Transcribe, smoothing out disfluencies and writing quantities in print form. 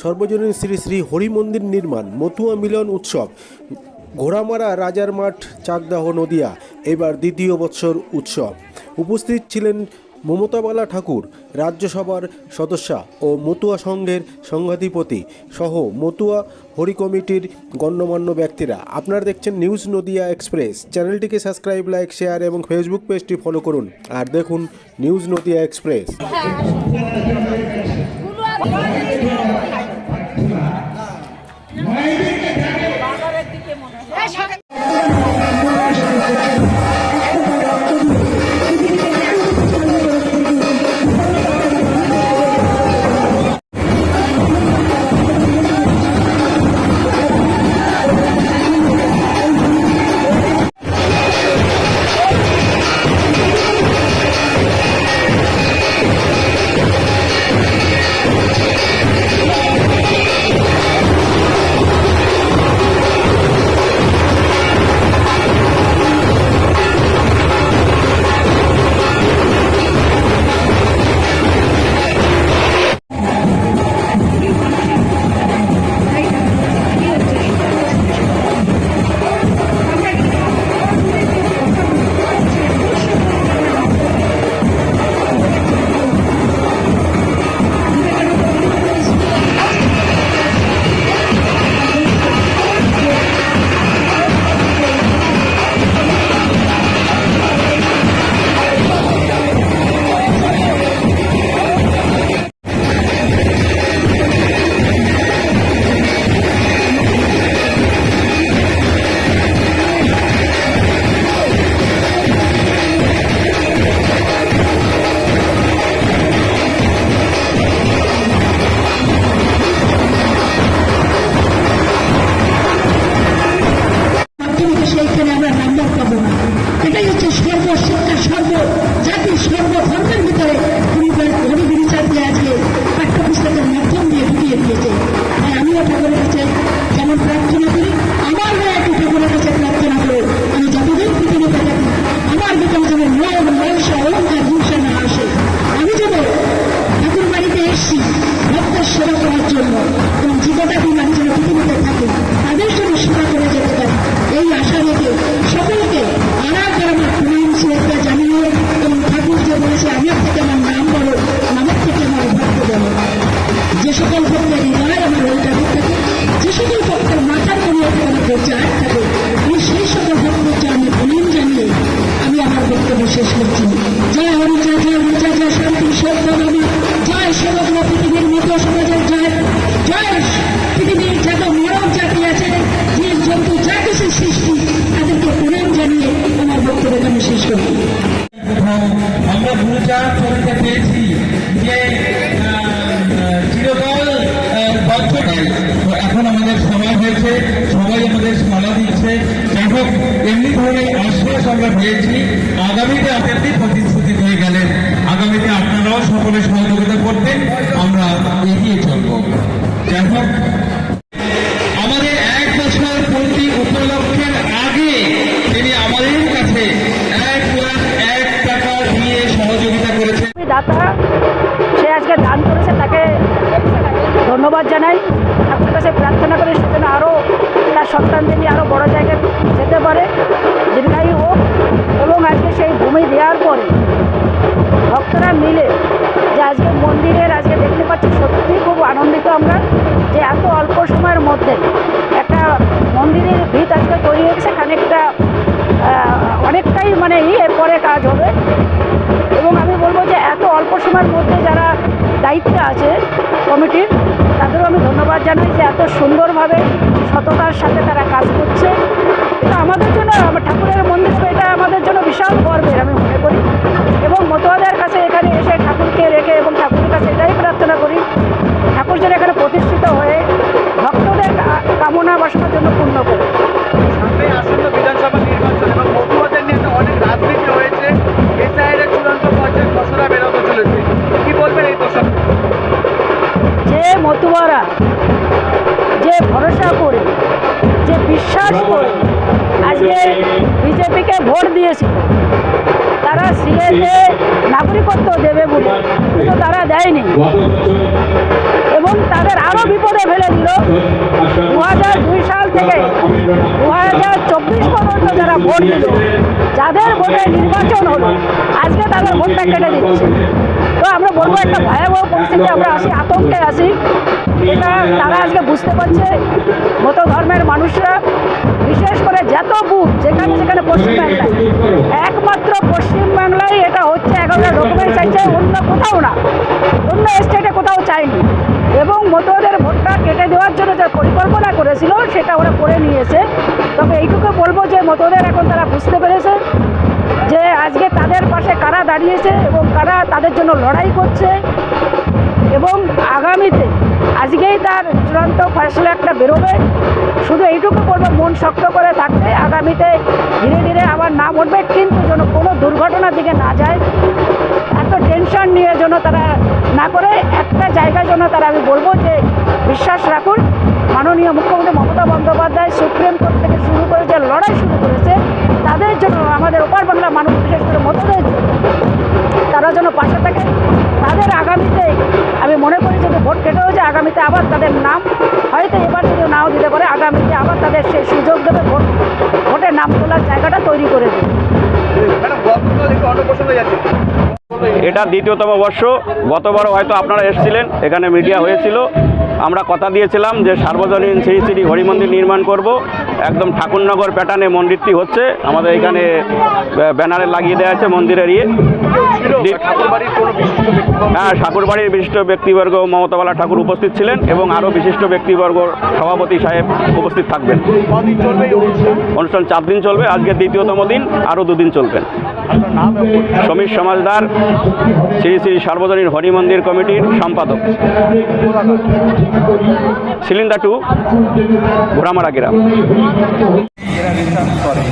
সর্বজনীন শ্রী শ্রী হরি মন্দির নির্মাণ মতুয়া মিলন উৎসব ঘোড়ামারা রাজার মাঠ চাকদাহ নদিয়া এবার দ্বিতীয় বৎসর উৎসব। উপস্থিত ছিলেন মমতাবালা ঠাকুর, রাজ্যসভার সদস্যা ও মতুয়া সংঘের সংঘাধিপতি সহ মতুয়া হরি কমিটির গণ্যমান্য ব্যক্তিরা। আপনারা দেখছেন নিউজ নদিয়া এক্সপ্রেস। চ্যানেলটিকে সাবস্ক্রাইব, লাইক, শেয়ার এবং ফেসবুক পেজটি ফলো করুন আর দেখুন নিউজ নদিয়া এক্সপ্রেস। আমরা ভূচার করতে পেরেছি যে চিরকাল এখন আমাদের সময় হয়েছে, সবাই আমাদের সাড়া দিচ্ছে। যাই হোক, এমনি ধরনের আশ্বাস আমরা পেয়েছি। আগামীতে আপনি প্রতিশ্রুতি হয়ে গেলেন, আগামীতে আপনারাও সকলে সহযোগিতা করবেন, আমরা এগিয়ে চলব। যাই হোক, আমাদের 1 বছর পূর্তি উপলক্ষের আগে তিনি আমাদের কাছে 1,01 টাকা দিয়ে সহযোগিতা করেছেন। দাতা সে আজকে দান করেছে, তাকে ধন্যবাদ জানাই। ঠাকুরের কাছে প্রার্থনা করি সে যেন আরও তার সন্তানদের নিয়ে আরও বড় জায়গায় যেতে পারে, দীর্ঘায়ু হোক। এবং আজকে সেই ভূমি দেওয়ার পরে ভক্তরা মিলে যে আজকে মন্দিরের আজকে দেখতে পাচ্ছি, সত্যিই খুব আনন্দিত আমরা যে এত অল্প সময়ের মধ্যে একটা মন্দিরের ভিত আজকে তৈরি হয়েছে। খানিকটা অনেকটাই মানে এরপরে কাজ হবে। এবং আমি বলবো যে এত অল্প সময়ের মধ্যে যারা দায়িত্বে আছে কমিটির, তাদেরও আমি ধন্যবাদ জানাই যে এত সুন্দরভাবে সততার সাথে তারা কাজ করছে। এটা আমাদের জন্য, ঠাকুরের মন্দির, এটা আমাদের জন্য বিশাল গর্বের আমি মনে করি। এবং মতুয়াদের কাছে এখানে এসে ঠাকুরকে রেখে এবং ঠাকুরের কাছে এটাই প্রার্থনা করি, ঠাকুর যেন এখানে প্রতিষ্ঠিত হয়ে ভক্তদের কামনা বাসনার জন্য পূর্ণ করে। সামনে আসন্ন বিধানসভা নির্বাচন এবং মতুয়াদের নিয়ে অনেক রাজনীতি হয়েছে, এসআইয়ের চূড়ান্ত পর্যায়ে খসড়া বেরোতে চলেছে, কি বলবেন এই দশক? যে মতুয়ারা যে ভরসা করে, যে বিশ্বাস করে আজকে বিজেপিকে ভোট দিয়েছিল, যারা সিএতে নাগরিকত্ব দেবে বলে, কিন্তু তারা দেয়নি এবং তাদের আরও বিপদে ফেলে দিল। 2002 সাল থেকে 2024 পর্যন্ত যারা ভোট দিল, যাদের ভোটে নির্বাচন হলো, আজকে তাদের ভোটটা কেটে দিচ্ছে। তো আমরা বলবো একটা ভয়াবহ পরিস্থিতি আমরা আসি, আতঙ্কে আসি। এটা তারা আজকে বুঝতে পারছে, মত ধর্মের মানুষরা, বিশেষ করে যত বুথ যেখানে যেখানে পশ্চিমবাংলায়, একমাত্র পশ্চিমবাংলায় এটা হচ্ছে। 11টা ডকুমেন্ট চাইছে, অন্য কোথাও না, অন্য স্টেটে কোথাও চাইনি। এবং মতদের ভোটটা কেটে দেওয়ার জন্য যে পরিকল্পনা করেছিল সেটা ওরা করে নিয়েছে। তবে এইটুকু বলবো যে মতদের এখন তারা বুঝতে পেরেছে যে আজকে তাদের পাশে কারা দাঁড়িয়েছে এবং কারা তাদের জন্য লড়াই করছে। এবং আগামীতে আজকেই তার চূড়ান্ত ফয়সলা একটা বেরোবে। শুধু এইটুকু বলবো, মন শক্ত করে থাকতে, আগামীতে ধীরে ধীরে আবার নাম উঠবে, কিন্তু যেন কোনো দুর্ঘটনার দিকে না যায়, এত টেনশন নিয়ে যেন তারা না করে একটা জায়গায় যেন তারা, আমি বলবো যে বিশ্বাস রাখুন, মাননীয় মুখ্যমন্ত্রী মমতা বন্দ্যোপাধ্যায় সুপ্রিম কোর্ট থেকে শুরু করে যে লড়াই শুরু করেছে, তাদের জন্য, আমাদের ওপার বাংলার মানুষ, বিশেষ করে মতদের জন্য তারা যেন পাশে থাকে। তাদের আগামীতে আমি মনে করি যদি ভোট কেটেও যায়, আগামীতে আবার তাদের নাম হয়তো এবার যদি নাও দিতে পারে, আগামীতে আবার তাদের সেই সুযোগ দেবে, ভোটে নাম তোলার জায়গাটা তৈরি করে দেবে। ম্যাডাম, গতকাল একটু অন্য প্রসঙ্গে যাচ্ছে। এটা দ্বিতীয়তম বর্ষ। গতবারও হয়তো আপনারা এসেছিলেন, এখানে মিডিয়া হয়েছিল। আমরা কথা দিয়েছিলাম যে সার্বজনীন শ্রী শ্রী হরি মন্দির নির্মাণ করব। একদম ঠাকুরনগর প্যাটার্নে মন্দিরটি হচ্ছে। আমাদের এখানে ব্যানারে লাগিয়ে দেওয়া আছে মন্দিরের হ্যাঁ, ঠাকুরবাড়ির বিশিষ্ট ব্যক্তিবর্গ মমতাবালা ঠাকুর উপস্থিত ছিলেন এবং আরও বিশিষ্ট ব্যক্তিবর্গ, সভাপতি সাহেব উপস্থিত থাকবেন। অনুষ্ঠান 4 দিন চলবে, আজকে দ্বিতীয়তম দিন, আরও 2 দিন চলবেন। সমীর সমাজদার, শ্রী শ্রী সার্বজনীন হরি মন্দির কমিটির সম্পাদক, সিলিন্দা 2, ঘোড়ামারা গ্রাম। এরা বিশ্বাস করে।